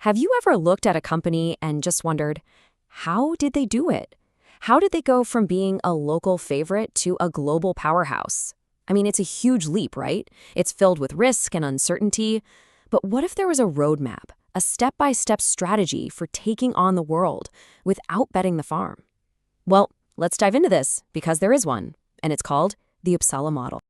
Have you ever looked at a company and just wondered, how did they do it? How did they go from being a local favorite to a global powerhouse? I mean, it's a huge leap, right? It's filled with risk and uncertainty. But what if there was a roadmap, a step-by-step strategy for taking on the world without betting the farm? Well, let's dive into this because there is one, and it's called the Uppsala model.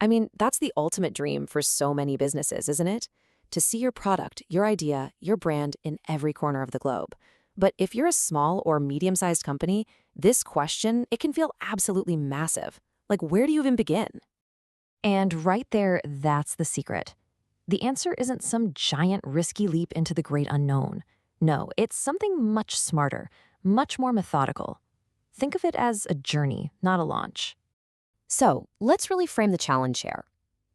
I mean, that's the ultimate dream for so many businesses, isn't it? To see your product, your idea, your brand in every corner of the globe. But if you're a small or medium-sized company, this question, it can feel absolutely massive. Like, where do you even begin? And right there, that's the secret. The answer isn't some giant risky leap into the great unknown. No, it's something much smarter, much more methodical. Think of it as a journey, not a launch. So, let's really frame the challenge here.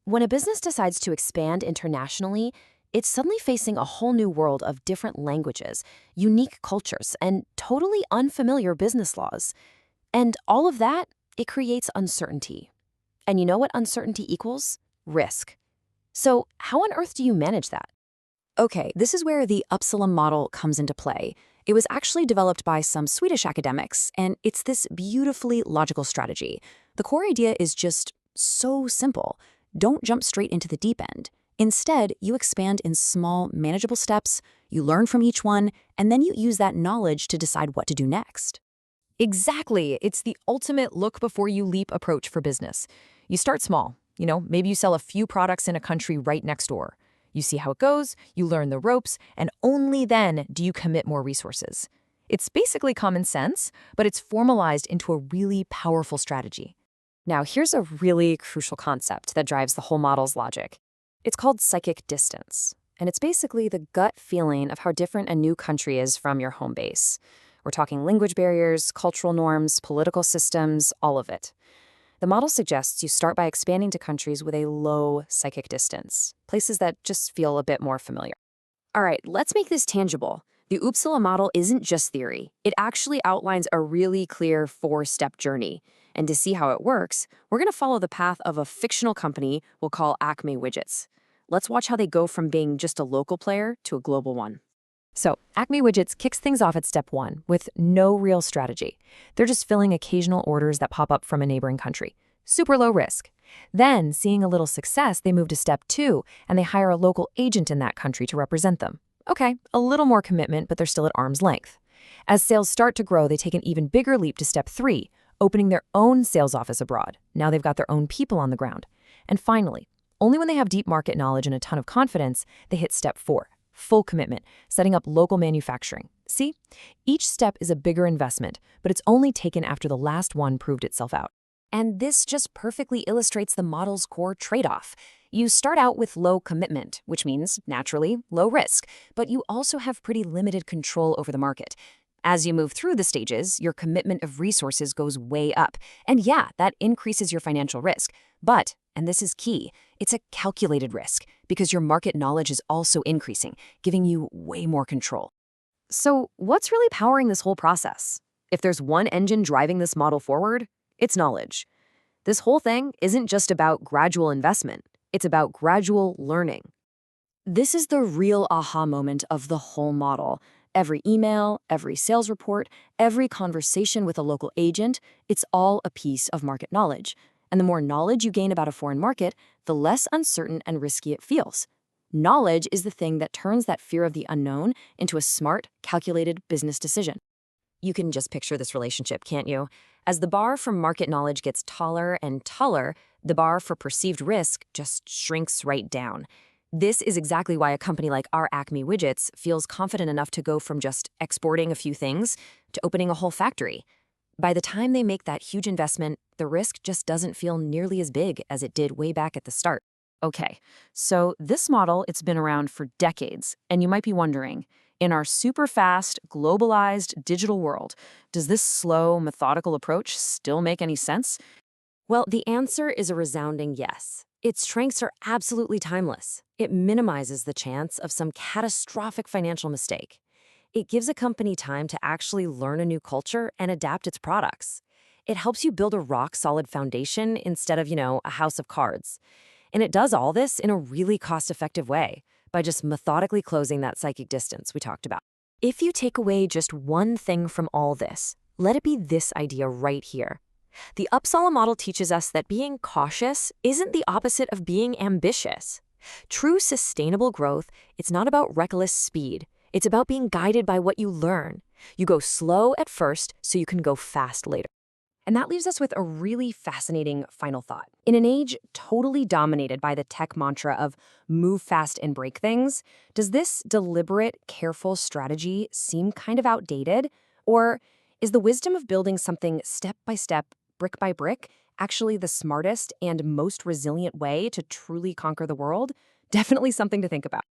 When a business decides to expand internationally, it's suddenly facing a whole new world of different languages, unique cultures, and totally unfamiliar business laws. And all of that, it creates uncertainty. And you know what uncertainty equals? Risk. So how on earth do you manage that? Okay, this is where the Uppsala model comes into play. It was actually developed by some Swedish academics, and it's this beautifully logical strategy. The core idea is just so simple. Don't jump straight into the deep end. Instead, you expand in small, manageable steps, you learn from each one, and then you use that knowledge to decide what to do next. Exactly. It's the ultimate look-before-you-leap approach for business. You start small. Maybe you sell a few products in a country right next door. You see how it goes, you learn the ropes, and only then do you commit more resources. It's basically common sense, but it's formalized into a really powerful strategy. Now, here's a really crucial concept that drives the whole model's logic. It's called psychic distance, and it's basically the gut feeling of how different a new country is from your home base. We're talking language barriers, cultural norms, political systems, all of it. The model suggests you start by expanding to countries with a low psychic distance, places that just feel a bit more familiar. All right, let's make this tangible. The Uppsala model isn't just theory. It actually outlines a really clear 4-step journey. And to see how it works, we're going to follow the path of a fictional company we'll call Acme Widgets. Let's watch how they go from being just a local player to a global one. So, Acme Widgets kicks things off at step 1 with no real strategy. They're just filling occasional orders that pop up from a neighboring country. Super low risk. Then, seeing a little success, they move to step 2, and they hire a local agent in that country to represent them. Okay, a little more commitment, but they're still at arm's length. As sales start to grow, they take an even bigger leap to step 3, opening their own sales office abroad. Now they've got their own people on the ground. And finally, only when they have deep market knowledge and a ton of confidence, they hit step 4, full commitment, setting up local manufacturing. See? Each step is a bigger investment, but it's only taken after the last one proved itself out. And this just perfectly illustrates the model's core trade-off. You start out with low commitment, which means, naturally, low risk, but you also have pretty limited control over the market. As you move through the stages, your commitment of resources goes way up. And yeah, that increases your financial risk. But, and this is key, it's a calculated risk because your market knowledge is also increasing, giving you way more control. So what's really powering this whole process? If there's one engine driving this model forward, it's knowledge. This whole thing isn't just about gradual investment. It's about gradual learning. This is the real aha moment of the whole model. Every email, every sales report, every conversation with a local agent, it's all a piece of market knowledge. And the more knowledge you gain about a foreign market, the less uncertain and risky it feels. Knowledge is the thing that turns that fear of the unknown into a smart, calculated business decision. You can just picture this relationship, can't you? As the bar for market knowledge gets taller and taller, the bar for perceived risk just shrinks right down. This is exactly why a company like our Acme Widgets feels confident enough to go from just exporting a few things to opening a whole factory. By the time they make that huge investment, the risk just doesn't feel nearly as big as it did way back at the start. Okay, so this model, it's been around for decades, and you might be wondering, in our super fast, globalized digital world, does this slow, methodical approach still make any sense? Well, the answer is a resounding yes. Its strengths are absolutely timeless. It minimizes the chance of some catastrophic financial mistake. It gives a company time to actually learn a new culture and adapt its products. It helps you build a rock-solid foundation instead of, a house of cards. And it does all this in a really cost-effective way by just methodically closing that psychic distance we talked about. If you take away just one thing from all this, let it be this idea right here. The Uppsala model teaches us that being cautious isn't the opposite of being ambitious. True sustainable growth, it's not about reckless speed. It's about being guided by what you learn. You go slow at first so you can go fast later. And that leaves us with a really fascinating final thought. In an age totally dominated by the tech mantra of move fast and break things, does this deliberate, careful strategy seem kind of outdated? Or is the wisdom of building something step by step, brick by brick, actually the smartest and most resilient way to truly conquer the world? Definitely something to think about.